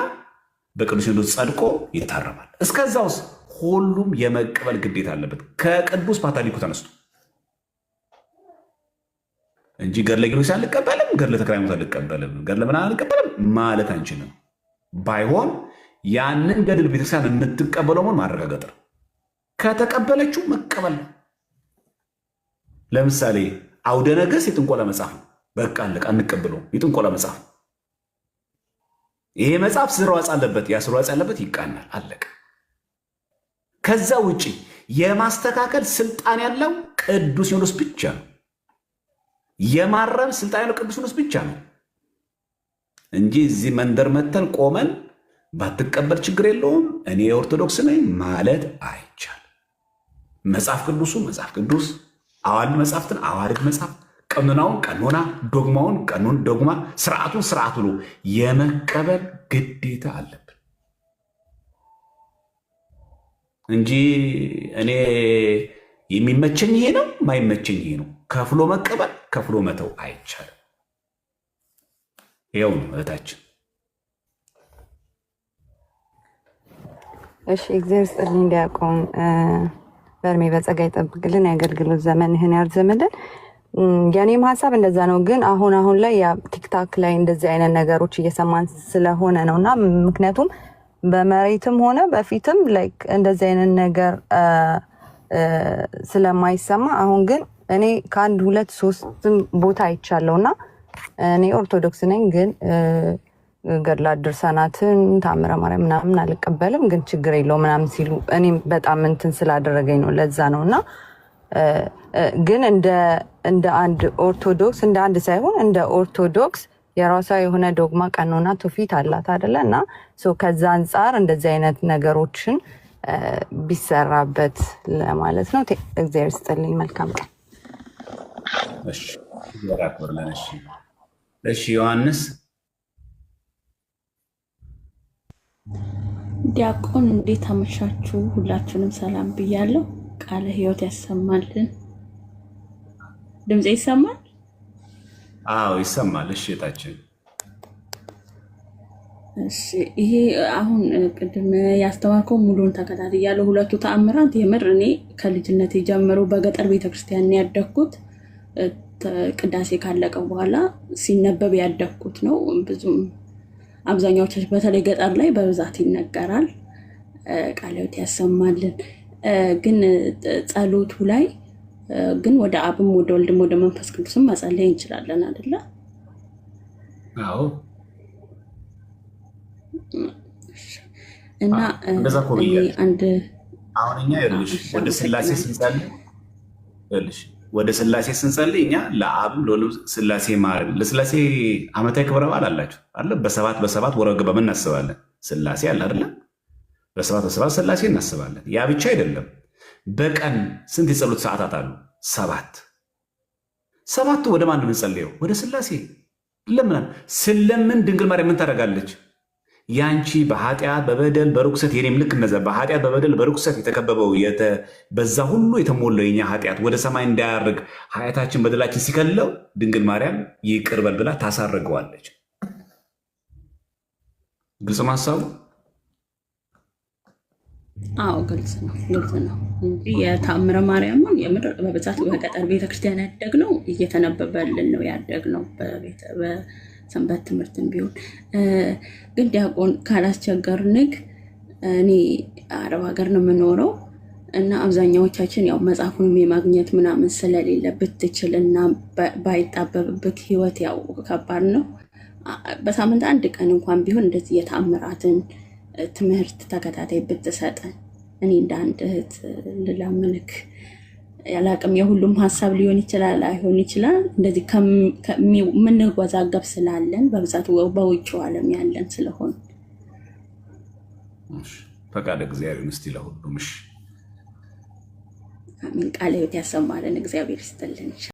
በቅዱስ ሲኖዶስ ጸድቆ ይታረማል። እስከዛውስ ሁሉም የመቀበል ግዴታ አለበት ከቅዱስ ፓትርያርኩ ተነስቶ እንጂ ገድለ ጊዮርጊስ አልቀበልም፣ ገድለ ተክለ ሃይማኖት አልቀበልም፣ ገድለ ምናምን አልቀበልም ማለት አንችልም። ባይሆን ያንን ገድል ቤተክርስቲያን የምትቀበለው መሆን ማረጋገጥ ነው። ከተቀበለችው መቀበል ነው። ለምሳሌ አውደ ነገሥት የጥንቆላ መጽሐፍ ነው። በቃ አለቃ እንቀበለው። የጥንቆላ መጽሐፍ ነው። ይሄ መጽሐፍ ስርዋጽ አለበት፣ ያ ስርዋጽ ያለበት ይቃናል። አለቀ። ከዛ ውጪ የማስተካከል ስልጣን ያለው ቅዱስ ሲኖዶስ ብቻ ነው። የማረም ስልጣን ያለው ቅዱስ ሲኖዶስ ብቻ ነው እንጂ እዚህ መንደር መተን ቆመን ባትቀበል ችግር የለውም እኔ ኦርቶዶክስ ነኝ ማለት አይቻልም። መጽሐፍ ቅዱሱ መጽሐፍ ቅዱስ፣ አዋልድ መጽሐፍትን አዋልድ መጽሐፍ፣ ቀኖናውን ቀኖና፣ ዶግማውን ቀኖን ዶግማ፣ ስርዓቱን ስርዓት ብሎ የመቀበል ግዴታ አለብን እንጂ እኔ የሚመቸኝ ይሄ ነው ማይመቸኝ ይሄ ነው ከፍሎ መቀበል ከፍሎ መተው አይቻልም። ይኸው ነው እህታችን። እሺ እግዚአብሔር ይስጥልኝ ዲያቆን በእድሜ በጸጋ ይጠብቅልን፣ የአገልግሎት ዘመንህን ያርዝምልን። የኔም ሀሳብ እንደዛ ነው። ግን አሁን ላይ ቲክታክ ላይ እንደዚህ አይነት ነገሮች እየሰማን ስለሆነ ነው እና ምክንያቱም በመሬትም ሆነ በፊትም ላይክ እንደዚህ አይነት ነገር ስለማይሰማ አሁን ግን እኔ ከአንድ 2-3 ቦታ አይቻለሁና እኔ ኦርቶዶክስ ነኝ ግን ገድላት ድርሳናትን ታምረ ማርያም ምናምን አልቀበልም ግን ችግር የለው ምናምን ሲሉ እኔም በጣም እንትን ስላደረገኝ ነው። ለዛ ነው እና ግን እንደ አንድ ኦርቶዶክስ እንደ አንድ ሳይሆን እንደ ኦርቶዶክስ የራሷ የሆነ ዶግማ ቀኖና ትውፊት አላት አይደለ? እና ከዛ አንጻር እንደዚህ አይነት ነገሮችን ቢሰራበት ለማለት ነው። እግዚአብሔር ይስጥልኝ። መልካም ቀን። እሺ ዮሐንስ ዲያቆን እንዴት አመሻችሁ? ሁላችሁንም ሰላም ብያለሁ። ቃለ ሕይወት ያሰማልን። ድምጼ ይሰማል? አዎ ይሰማል። እሺ እታችን እሺ ይሄ አሁን ቅድም ያስተማርከው ሙሉን ተከታትያለሁ። ሁለቱ ተአምራት የምር እኔ ከልጅነቴ ጀምሮ በገጠር ቤተክርስቲያን ያደግኩት ቅዳሴ ካለቀ በኋላ ሲነበብ ያደግኩት ነው። ብዙም አብዛኛዎቻችን በተለይ ገጠር ላይ በብዛት ይነገራል። ቃለ ሕይወት ያሰማልን። ግን ጸሎቱ ላይ ግን ወደ አብም ወደ ወልድም ወደ መንፈስ ቅዱስም መጸለይ እንችላለን አይደለ? አዎ። እና አንድ አሁን እኛ ወደ ስላሴ ስንጸልይ ወደ ስላሴ ስንጸልይ እኛ ለአብም ለወልድም ስላሴ ማለት ለስላሴ ዓመታዊ ክብረ በዓል አላቸው አለ። በሰባት ወረ ገባ እናስባለን። ስላሴ አለ አይደለ? በሰባት ስላሴ እናስባለን። ያ ብቻ አይደለም። በቀን ስንት የጸሎት ሰዓታት አሉ? 7 ወደ ማን ነው የምንጸልየው? ወደ ስላሴ። ለምን ስለምን ድንግል ማርያም ምን ታደርጋለች? ያንቺ በኃጢአት በበደል በርኩሰት የኔም ልክ እነዛ በኃጢአት በበደል በርኩሰት የተከበበው በዛ ሁሉ የተሞላው የኛ ኃጢአት ወደ ሰማይ እንዳያርግ ኃጢአታችን በደላችን ሲከለው ድንግል ማርያም ይቅር በል ብላ ታሳርገዋለች። ግልጽ ማሳቡ? አዎ ግልጽ ነው እንጂ የተአምረ ማርያምን የምር በብዛት በገጠር ቤተክርስቲያን ያደግነው እየተነበበልን ነው ያደግነው በሰንበት ትምህርትም ቢሆን። ግን ዲያቆን ካላስቸገርንክ እኔ አረብ ሀገር ነው የምኖረው እና አብዛኛዎቻችን ያው መጽሐፉንም የማግኘት ምናምን ስለሌለ ብትችል እና ባይጣበብብክ ህይወት ያው ከባድ ነው። በሳምንት አንድ ቀን እንኳን ቢሆን እንደዚህ የተአምራትን ትምህርት ተከታታይ ብትሰጠን እኔ እንደ አንድ እህት ልላምንክ። ያላቅም የሁሉም ሀሳብ ሊሆን ይችላል አይሆን ይችላል። እንደዚህ ከምንወዛገብ ስላለን በብዛት በውጭው ዓለም ያለን ስለሆነ ፈቃደ እግዚአብሔር ምስቲ ለሁሉም። አሜን። ቃለ ሕይወት ያሰማልን። እግዚአብሔር ይስጥልን።